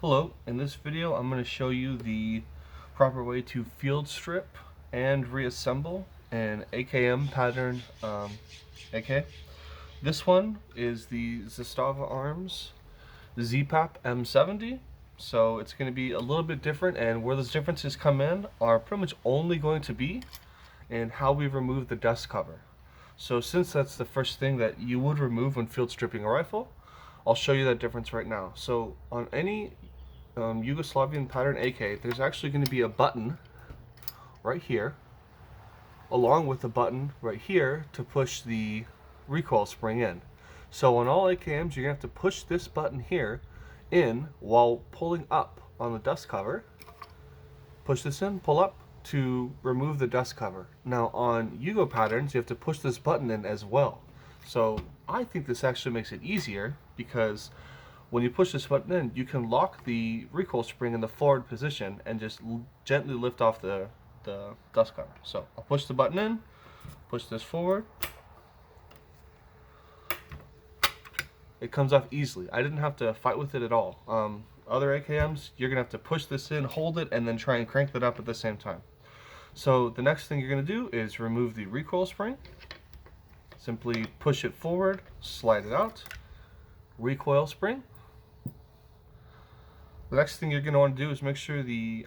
Hello, in this video I'm going to show you the proper way to field strip and reassemble an AKM pattern AK. This one is the Zastava Arms ZPAP M70, so it's going to be a little bit different, and where those differences come in are pretty much only going to be in how we remove the dust cover. So since that's the first thing that you would remove when field stripping a rifle, I'll show you that difference right now. So on any Yugoslavian pattern AK, there's actually going to be a button right here, along with a button right here to push the recoil spring in. So on all AKMs, you're going to have to push this button here in while pulling up on the dust cover. Push this in, pull up to remove the dust cover. Now on YUGO patterns, you have to push this button in as well. So I think this actually makes it easier because when you push this button in, you can lock the recoil spring in the forward position and just gently lift off the dust cover. So I'll push the button in, push this forward. It comes off easily. I didn't have to fight with it at all. Other AKMs, you're gonna have to push this in, hold it, and then try and crank that up at the same time. So the next thing you're gonna do is remove the recoil spring. Simply push it forward, slide it out, recoil spring. The next thing you're going to want to do is make sure the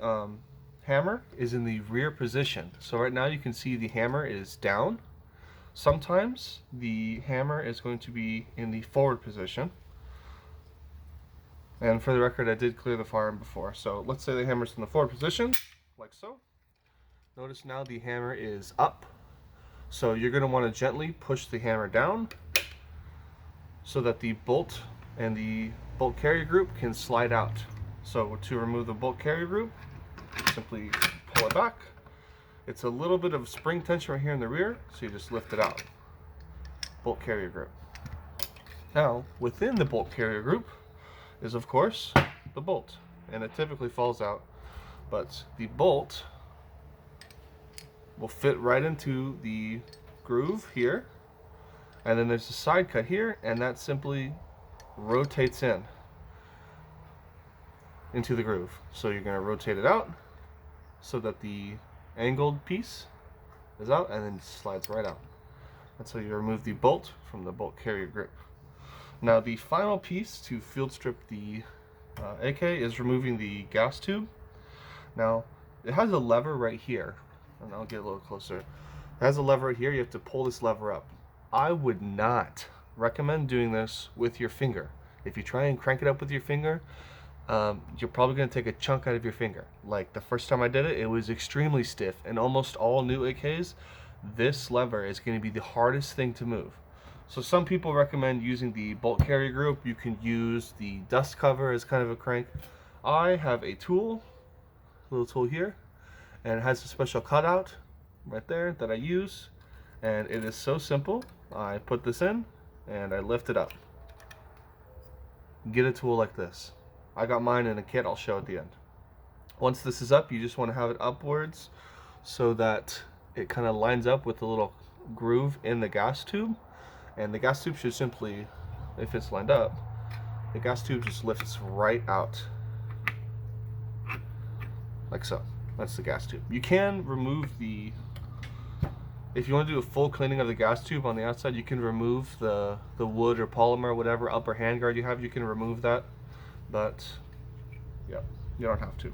hammer is in the rear position. So right now you can see the hammer is down. Sometimes the hammer is going to be in the forward position. And for the record, I did clear the firearm before. So let's say the hammer's in the forward position, like so. Notice now the hammer is up. So you're going to want to gently push the hammer down so that the bolt and the bolt carrier group can slide out. So to remove the bolt carrier group, simply pull it back. It's a little bit of spring tension right here in the rear, so you just lift it out. Bolt carrier group. Now, within the bolt carrier group is, of course, the bolt, and it typically falls out, but the bolt will fit right into the groove here, and then there's a side cut here, and that simply rotates into the groove. So you're going to rotate it out so that the angled piece is out and then slides right out. That's how you remove the bolt from the bolt carrier grip. Now the final piece to field strip the AK is removing the gas tube. Now it has a lever right here, and I'll get a little closer. It has a lever right here. You have to pull this lever up. I would not recommend doing this with your finger. If you try and crank it up with your finger, you're probably going to take a chunk out of your finger. Like the first time I did it, it was extremely stiff, and almost all new AKs, this lever is going to be the hardest thing to move. So some people recommend using the bolt carrier group. You can use the dust cover as kind of a crank. I have a tool, little tool here, and it has a special cutout right there that I use, and it is so simple. I put this in and I lift it up. Get a tool like this. I got mine in a kit. I'll show at the end. Once this is up, you just want to have it upwards so that it kind of lines up with the little groove in the gas tube, and the gas tube should simply, if it's lined up, the gas tube just lifts right out like so. That's the gas tube. You can remove the, if you want to do a full cleaning of the gas tube on the outside, you can remove the wood or polymer, whatever upper handguard you have, you can remove that. But yeah, you don't have to.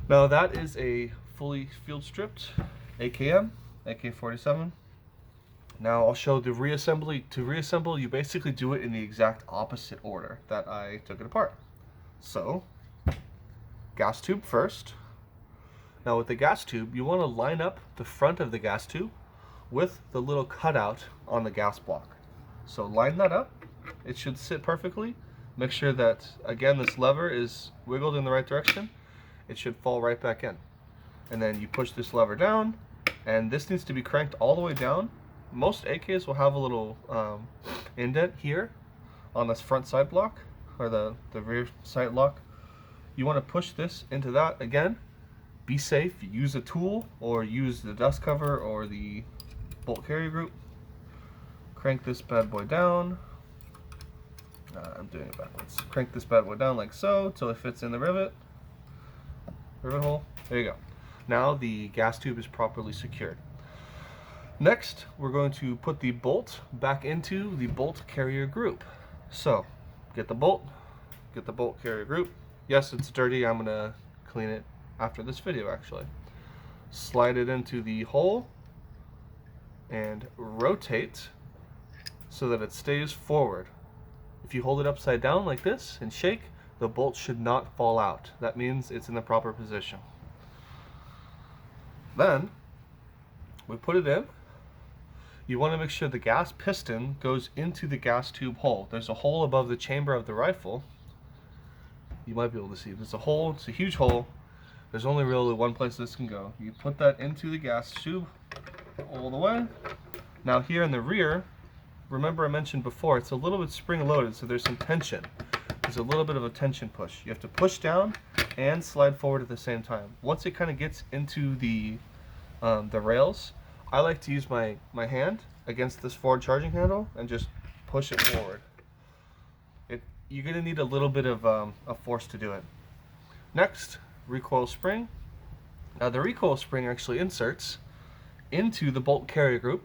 Now that is a fully field stripped AKM, AK47. Now I'll show the reassembly. To reassemble, you basically do it in the exact opposite order that I took it apart. So, gas tube first. Now with the gas tube, you want to line up the front of the gas tube with the little cutout on the gas block. So line that up. It should sit perfectly. Make sure that, again, this lever is wiggled in the right direction. It should fall right back in. And then you push this lever down, and this needs to be cranked all the way down. Most AKs will have a little indent here on this front side block, or the rear side lock. You want to push this into that again. Be safe. Use a tool, or use the dust cover or the bolt carrier group. Crank this bad boy down. I'm doing it backwards. Crank this bad boy down like so till it fits in the rivet hole. There you go. Now the gas tube is properly secured. Next, we're going to put the bolt back into the bolt carrier group. So, get the bolt carrier group. Yes, it's dirty. I'm gonna clean it after this video actually. Slide it into the hole and rotate so that it stays forward. If you hold it upside down like this and shake, the bolt should not fall out. That means it's in the proper position. Then we put it in. You want to make sure the gas piston goes into the gas tube hole. There's a hole above the chamber of the rifle. You might be able to see. There's a hole. It's a huge hole. There's only really one place this can go. You put that into the gas tube all the way. Now here in the rear, remember I mentioned before, it's a little bit spring loaded, so there's some tension. There's a little bit of a tension push. You have to push down and slide forward at the same time. Once it kind of gets into the rails, I like to use my hand against this forward charging handle and just push it forward. You're going to need a little bit of force to do it. Next, recoil spring. Now the recoil spring actually inserts into the bolt carrier group.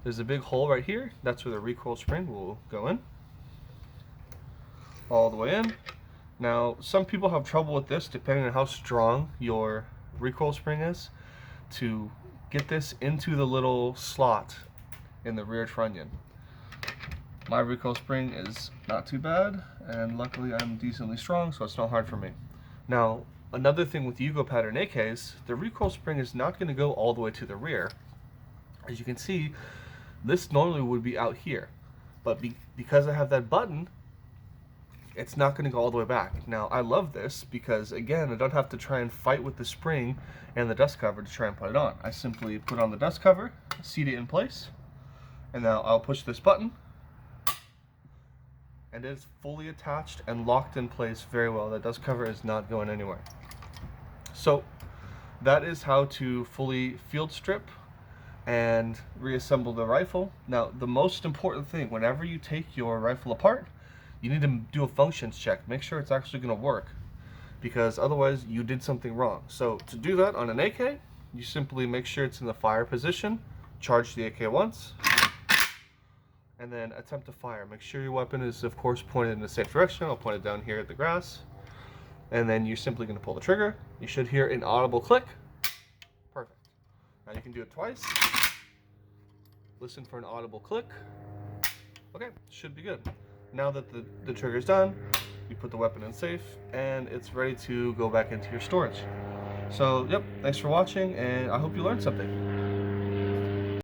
There's a big hole right here. That's where the recoil spring will go in. All the way in. Now some people have trouble with this depending on how strong your recoil spring is, to get this into the little slot in the rear trunnion. My recoil spring is not too bad, and luckily I'm decently strong, so it's not hard for me. Now, another thing with YUGO pattern AKs, the recoil spring is not going to go all the way to the rear. As you can see, this normally would be out here, but because I have that button, it's not going to go all the way back. Now, I love this because, again, I don't have to try and fight with the spring and the dust cover to try and put it on. I simply put on the dust cover, seat it in place, and now I'll push this button, and it is fully attached and locked in place very well. The dust cover is not going anywhere. So that is how to fully field strip and reassemble the rifle. Now, the most important thing, whenever you take your rifle apart, you need to do a functions check. Make sure it's actually going to work, because otherwise you did something wrong. So to do that on an AK, you simply make sure it's in the fire position, charge the AK once, and then attempt to fire. Make sure your weapon is, of course, pointed in the safe direction. I'll point it down here at the grass. And then you're simply going to pull the trigger. You should hear an audible click. Perfect. Now you can do it twice. Listen for an audible click. Okay, should be good. Now that the trigger's done, you put the weapon in safe, and it's ready to go back into your storage. So, yep, thanks for watching, and I hope you learned something.